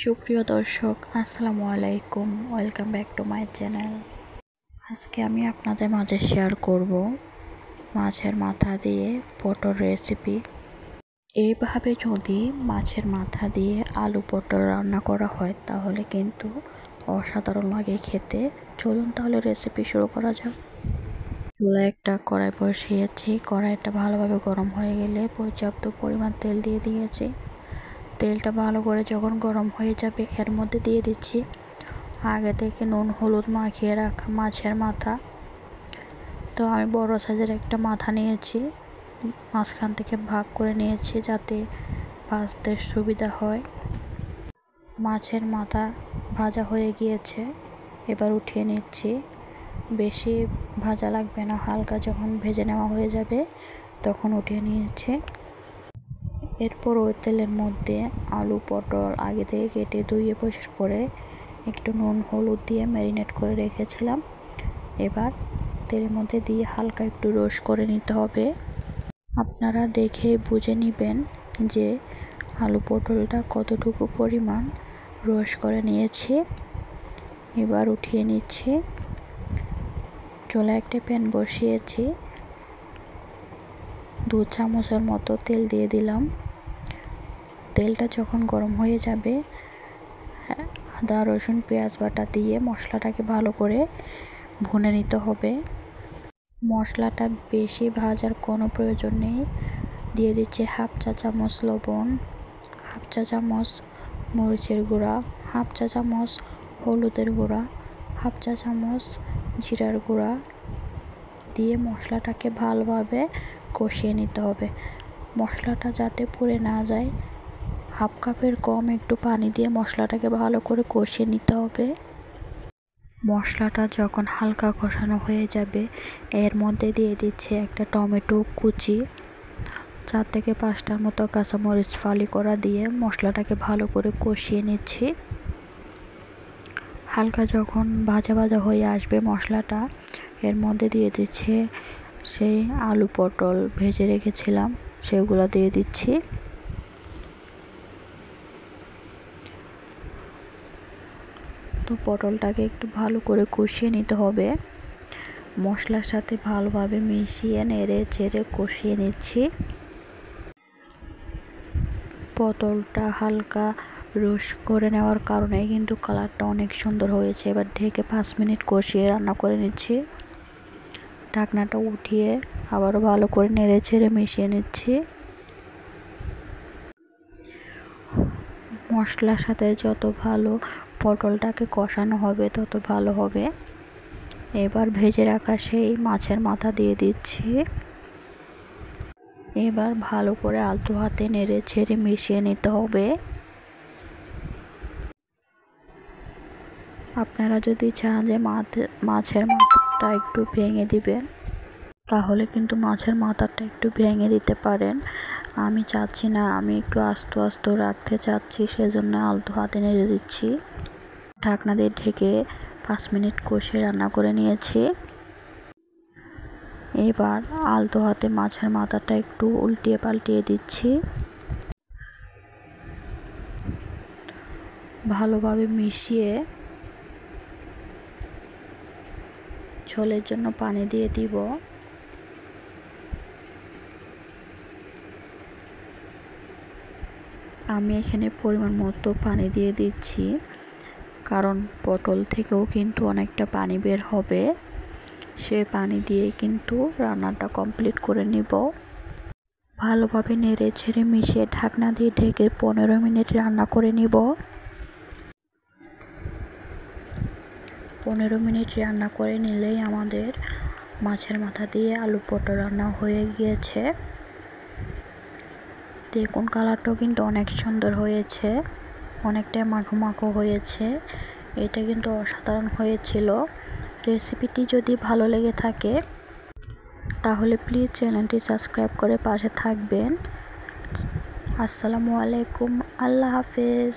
সুপ্রিয় দর্শক, আসসালামু আলাইকুম। Welcome back to my channel. আজকে আমি আপনাদের মাঝে শেয়ার করব মাছের মাথা দিয়ে পটল রেসিপি। এইভাবে যদি মাছের মাথা দিয়ে আলু পটল রান্না করা হয় তাহলে কিন্তু অসাধারণ লাগে খেতে। চলুন তাহলে রেসিপি শুরু করা যাক। চুলায় একটা কড়াই বসিয়েছি। কড়াইটা ভালোভাবে গরম হয়ে গেলে পর্যাপ্ত পরিমাণ তেল দিয়ে দিয়েছি। তেলটা ভালো করে যখন গরম হয়ে যাবে এর মধ্যে দিয়ে দিচ্ছি আগে থেকে নুন হলুদ মাখিয়ে রাখা মাছের মাথা। তো আমি বড় সাইজের একটা মাথা নিয়েছি, মাঝখান থেকে ভাগ করে নিয়েছি যাতে ভাজতে সুবিধা হয়। মাছের মাথা ভাজা হয়ে গিয়েছে, এবার উঠিয়ে নিচ্ছি। বেশি ভাজা লাগবে না, হালকা যখন ভেজে নেওয়া হয়ে যাবে তখন উঠিয়ে নিয়েছি। এরপর ওই তেলের মধ্যে আলু পটল আগে থেকে কেটে ধুয়ে পরিষ্কার করে একটু নুন হলুদ দিয়ে ম্যারিনেট করে রেখেছিলাম। এবার তেলের মধ্যে দিয়ে হালকা একটু রোস্ট করে নিতে হবে। আপনারা দেখে বুঝে নেবেন যে আলু পটলটা কতটুকু পরিমাণ রোস্ট করে নিয়েছি। এবার উঠিয়ে নিচ্ছি। চুলায় একটা প্যান বসিয়েছি, 2 চামচের মতো তেল দিয়ে দিলাম। তেলটা যখন গরম হয়ে যাবে আদা রসুন পেঁয়াজ বাটা দিয়ে মশলাটাকে ভালো করে ভুনে নিতে হবে। মশলাটা বেশি ভাজার কোনো প্রয়োজন নেই। দিয়ে দিচ্ছি হাফ চা চামচ লবণ, হাফ চা চামচ মরিচের গুঁড়া, হাফ চা চামচ হলুদের গুঁড়া, হাফ চা চামচ জিরার গুঁড়া দিয়ে মশলাটাকে ভালোভাবে কষিয়ে নিতে হবে। মশলাটা যাতে পুড়ে না যায়, হাফ কাপের কম একটু পানি দিয়ে মশলাটাকে ভালো করে কষিয়ে নিতে হবে। মশলাটা যখন হালকা কষানো হয়ে যাবে এর মধ্যে দিয়ে দিচ্ছে একটা টমেটো কুচি, 4 থেকে 5টার মতো কাঁচামরিচ ফালি করা দিয়ে মশলাটাকে ভালো করে কষিয়ে নিচ্ছি। হালকা যখন ভাজা ভাজা হয়ে আসবে মশলাটা, এর মধ্যে দিয়ে দিচ্ছে সেই আলু পটল ভেজে রেখেছিলাম সেগুলো দিয়ে দিচ্ছি। তো পটলটাকে একটু ভালো করে কষিয়ে নিতে হবে। মশলার সাথে ভালোভাবে মিশিয়ে নেড়ে চেড়ে কষিয়ে নিচ্ছি। পটলটা হালকা রোস্ট করে নেওয়ার কারণে কিন্তু কালারটা অনেক সুন্দর হয়েছে। এবার ঢেকে 5 মিনিট কষিয়ে রান্না করে নিচ্ছি। ঢাকনাটা উঠিয়ে আবারও ভালো করে নেড়ে চেড়ে মিশিয়ে নিচ্ছি। মশলার সাথে যত ভালো পটলটাকে কষানো হবে তত ভালো হবে। এবার ভেজে রাখা সেই মাছের মাথা দিয়ে দিচ্ছি। এবার ভালো করে আলতো হাতে নেড়ে ছেড়ে মিশিয়ে নিতে হবে। আপনারা যদি চান যে মাছের মাথাটা একটু ভেঙে দিবেন তাহলে কিন্তু মাছের মাথাটা একটু ভেঙে দিতে পারেন। আমি চাচ্ছি না, আমি একটু আস্তে আস্তে রাখতে চাচ্ছি, সেজন্য আলতো হাতে নেড়ে দিচ্ছি। ঢাকনা দিয়ে ঢেকে 5 মিনিট কষিয়ে রান্না করে নিয়েছি। এবার আলতো হাতে মাছের মাথাটা একটু উল্টিয়ে পাল্টিয়ে দিচ্ছি। ভালোভাবে মিশিয়ে ঝোলের জন্য পানি দিয়ে দিব। আমি এখানে পরিমাণ মতো পানি দিয়ে দিচ্ছি, কারণ পটল থেকেও কিন্তু অনেকটা পানি বের হবে। সে পানি দিয়ে কিন্তু রান্নাটা কমপ্লিট করে নিব। ভালোভাবে নেড়ে ছেড়ে মিশিয়ে ঢাকনা দিয়ে ঢেকে 15 মিনিট রান্না করে নিব। 15 মিনিট রান্না করে নিলেই আমাদের মাছের মাথা দিয়ে আলু পটল রান্না হয়ে গিয়েছে। দেখুন কালারটাও কিন্তু অনেক সুন্দর হয়েছে, অনেকটাই মাখো মাখো হয়েছে। এটা কিন্তু অসাধারণ হয়েছিল। রেসিপিটি যদি ভালো লেগে থাকে তাহলে প্লিজ চ্যানেলটি সাবস্ক্রাইব করে পাশে থাকবেন। আসসালামু আলাইকুম, আল্লাহ হাফেজ।